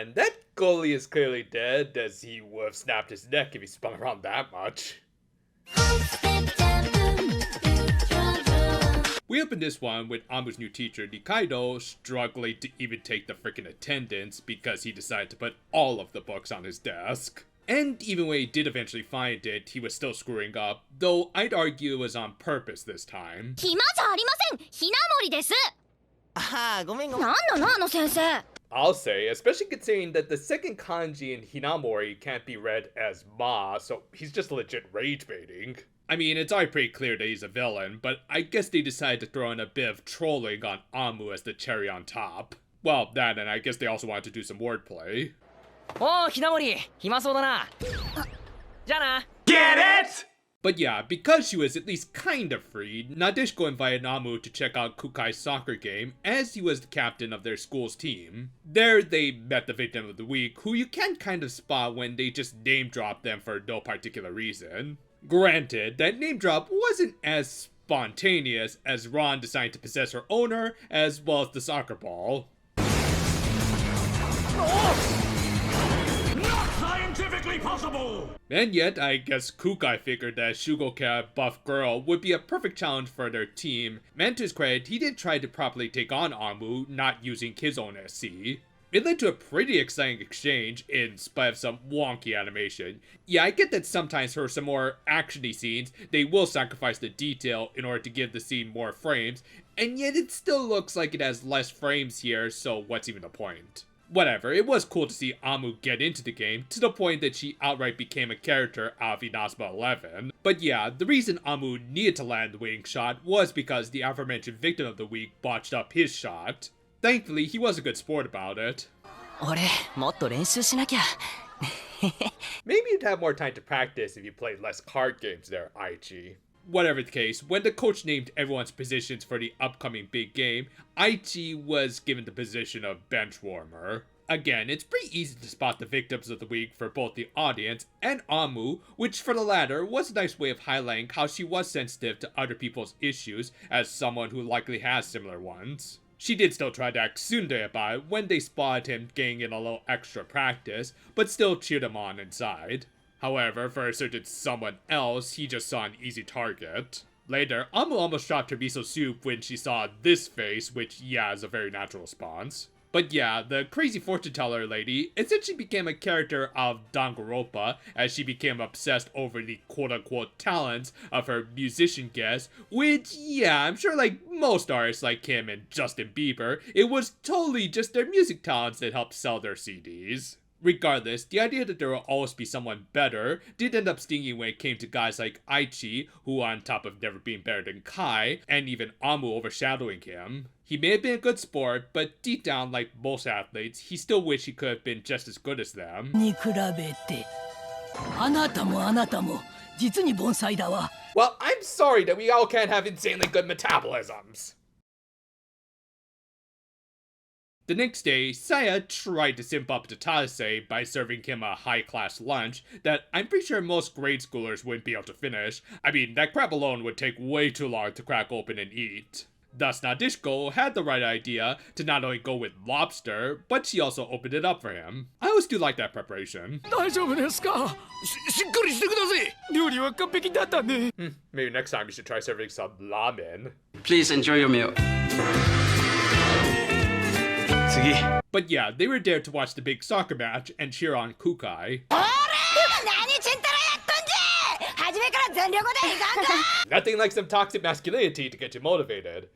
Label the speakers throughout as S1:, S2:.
S1: man, that goalie is clearly dead, as he would have snapped his neck if he spun around that much. We opened this one with Amu's new teacher, Nikaido, struggling to even take the freaking attendance because he decided to put all of the books on his desk. And even when he did eventually find it, he was still screwing up, though I'd argue it was on purpose this time.
S2: 暇じゃありません。ひなもりです。
S3: ああ、ごめんごめん。
S2: なんなのあの先生。
S1: I'll say, especially considering that the second kanji in HiMAmori can't be read as ma, so he's just legit rage baiting. I mean, it's already pretty clear that he's a villain, but I guess they decided to throw in a bit of trolling on Amu as the cherry on top. Well, that, and I guess they also wanted to do some wordplay.
S3: おう、ひなもり、暇そうだな。じゃあな。
S1: Get it?! But yeah, because she was at least kind of free, Nadeshiko invited Amu to check out Kukai's soccer game, as he was the captain of their school's team. There, they met the victim of the week, who you can kind of spot when they just name drop them for no particular reason. Granted, that name drop wasn't as spontaneous as Ron deciding to possess her owner, as well as the soccer ball.
S4: Not scientifically possible!
S1: And yet, I guess Kukai figured that Shugo buff girl would be a perfect challenge for their team. And to his credit, he did try to properly take on Amu, not using his own SC. It led to a pretty exciting exchange, in spite of some wonky animation. Yeah, I get that sometimes for some more actiony scenes, they will sacrifice the detail in order to give the scene more frames, and yet it still looks like it has less frames here, so what's even the point? Whatever, it was cool to see Amu get into the game, to the point that she outright became a character out of Inazuma 11. But yeah, the reason Amu needed to land the winning shot was because the aforementioned victim of the week botched up his shot. Thankfully, he was a good sport about it.
S3: 俺、もっと練習しなきゃ。
S1: Maybe you'd have more time to practice if you played less card games there, Aichi. Whatever the case, when the coach named everyone's positions for the upcoming big game, Aichi was given the position of bench warmer. Again, it's pretty easy to spot the victims of the week for both the audience and Amu, which for the latter was a nice way of highlighting how she was sensitive to other people's issues as someone who likely has similar ones. She did still try to act tsundere about it when they spotted him getting in a little extra practice, but still cheered him on inside. However, for a certain someone else, he just saw an easy target. Later, Amu almost dropped her miso soup when she saw this face, which yeah, is a very natural response. But yeah, the crazy fortune teller lady essentially became a character of Danganronpa as she became obsessed over the quote-unquote talents of her musician guest, which yeah, I'm sure like most artists like him and Justin Bieber, it was totally just their music talents that helped sell their CDs. Regardless, the idea that there will always be someone better did end up stinging when it came to guys like Aichi, who on top of never being better than Kai, and even Amu overshadowing him. He may have been a good sport, but deep down, like most athletes, he still wished he could have been just as good as them. Well, I'm sorry that we all can't have insanely good metabolisms. The next day, Saya tried to simp up to Tase by serving him a high-class lunch that I'm pretty sure most grade schoolers wouldn't be able to finish. I mean, that crap alone would take way too long to crack open and eat. Thus, Nadeshiko had the right idea to not only go with lobster, but she also opened it up for him. I always do like that preparation. Maybe next time you should try serving some ramen.
S5: Please enjoy your meal.
S1: But yeah, they were there to watch the big soccer match and cheer on Kukai. Nothing like some toxic masculinity to get you motivated.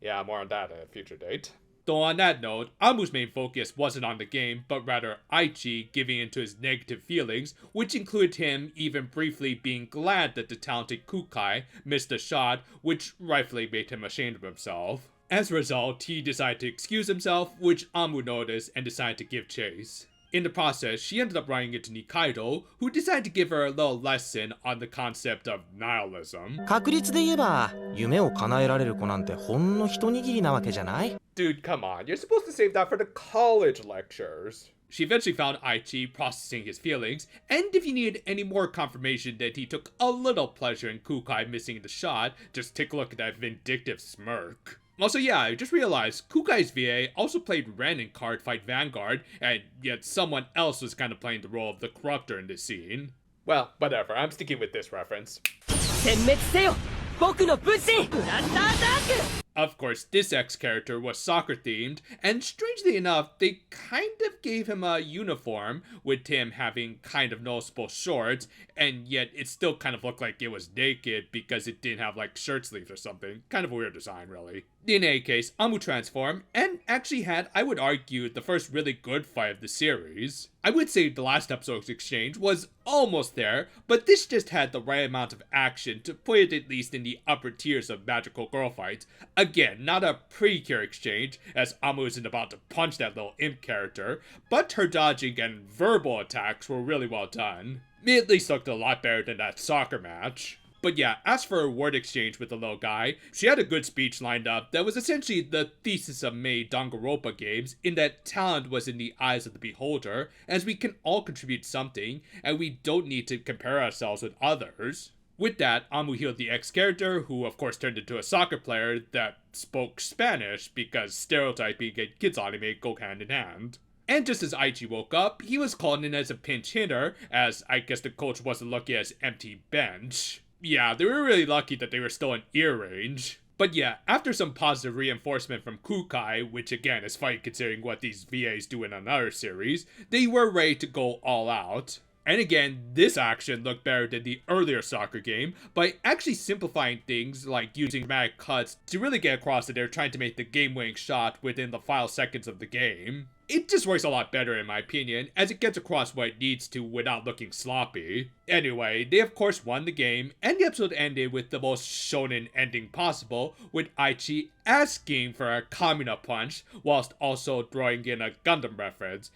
S1: Yeah, more on that at a future date. Though on that note, Amu's main focus wasn't on the game, but rather Aichi giving into his negative feelings, which included him even briefly being glad that the talented Kukai missed a shot, which rightfully made him ashamed of himself. As a result, he decided to excuse himself, which Amu noticed and decided to give chase. In the process, she ended up running into Nikaido, who decided to give her a little lesson on the concept of nihilism.
S6: 確率で言えば、夢を叶えられる子なんてほんの一握りなわけじゃない?
S1: Dude, come on, you're supposed to save that for the college lectures. She eventually found Aichi processing his feelings, and if you needed any more confirmation that he took a little pleasure in Kukai missing the shot, just take a look at that vindictive smirk. Also, yeah, I just realized Kukai's VA also played Ren in Card Fight Vanguard, and yet someone else was kind of playing the role of the corruptor in this scene. Well, whatever, I'm sticking with this reference.
S3: 殲滅せよ僕の分身ブラスターダーク
S1: Of course, this X character was soccer themed, and strangely enough, they kind of gave him a uniform, with him having kind of noticeable shorts, and yet it still kind of looked like it was naked because it didn't have like shirt sleeves or something. Kind of a weird design, really. In any case, Amu transformed, and actually had, I would argue, the first really good fight of the series. I would say the last episode's exchange was almost there, but this just had the right amount of action to put it at least in the upper tiers of magical girl fights. Again, not a precure exchange, as Amu isn't about to punch that little imp character, but her dodging and verbal attacks were really well done. It at least looked a lot better than that soccer match. But yeah, as for her word exchange with the little guy, she had a good speech lined up that was essentially the thesis of Mei Danganronpa games, in that talent was in the eyes of the beholder, as we can all contribute something, and we don't need to compare ourselves with others. With that, Amu healed the X character, who of course turned into a soccer player that spoke Spanish, because stereotyping and kids anime go hand in hand. And just as Aichi woke up, he was called in as a pinch hitter, as I guess the coach wasn't lucky as empty bench. Yeah, they were really lucky that they were still in ear range. But yeah, after some positive reinforcement from Kukai, which again is fine considering what these VAs do in another series, they were ready to go all out. And again, this action looked better than the earlier soccer game by actually simplifying things like using dramatic cuts to really get across that they're trying to make the game-winning shot within the final seconds of the game. It just works a lot better in my opinion, as it gets across what it needs to without looking sloppy. Anyway, they of course won the game, and the episode ended with the most shonen ending possible, with Aichi asking for a Kamina punch, whilst also throwing in a Gundam reference.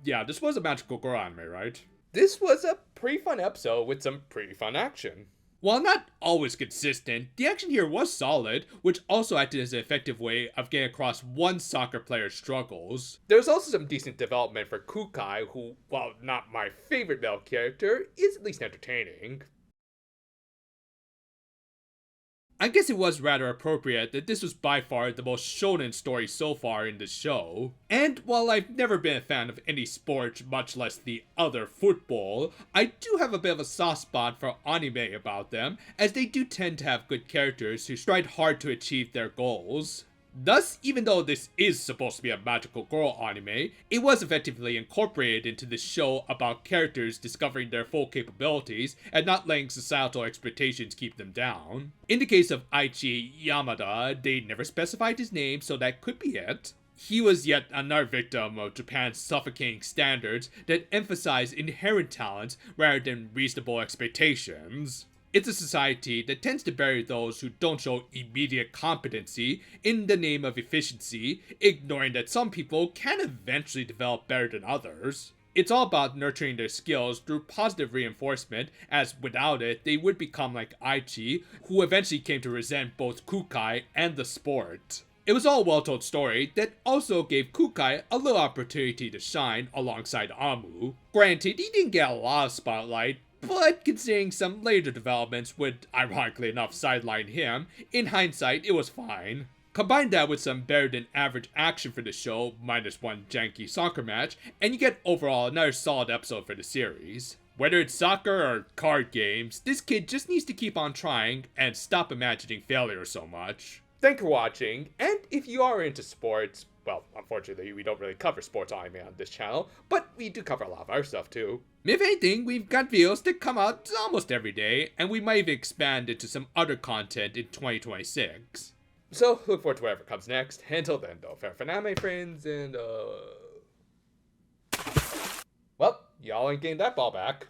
S1: Yeah, this was a magical girl anime, right? This was a pretty fun episode with some pretty fun action. While not always consistent, the action here was solid, which also acted as an effective way of getting across one soccer player's struggles. There was also some decent development for Kukai, who, while not my favorite male character, is at least entertaining. I guess it was rather appropriate that this was by far the most shonen story so far in the show. And while I've never been a fan of any sport, much less the other football, I do have a bit of a soft spot for anime about them, as they do tend to have good characters who strive hard to achieve their goals. Thus, even though this is supposed to be a magical girl anime, it was effectively incorporated into the show about characters discovering their full capabilities and not letting societal expectations keep them down. In the case of Aichi Yamada, they never specified his name, so that could be it. He was yet another victim of Japan's suffocating standards that emphasize inherent talents rather than reasonable expectations. It's a society that tends to bury those who don't show immediate competency in the name of efficiency, ignoring that some people can eventually develop better than others. It's all about nurturing their skills through positive reinforcement, as without it, they would become like Aichi, who eventually came to resent both Kukai and the sport. It was all a well-told story that also gave Kukai a little opportunity to shine alongside Amu. Granted, he didn't get a lot of spotlight, but considering some later developments would, ironically enough, sideline him, in hindsight, it was fine. Combine that with some better than average action for the show, minus one janky soccer match, and you get overall another solid episode for the series. Whether it's soccer or card games, this kid just needs to keep on trying and stop imagining failure so much. Thanks for watching, and if you are into sports, well, unfortunately, we don't really cover sports anime on this channel, but we do cover a lot of our stuff too. If anything, we've got videos that come out almost every day, and we might even expand into some other content in 2026. So, look forward to whatever comes next. Until then, though, fair for now, my friends, and well, y'all ain't getting that ball back.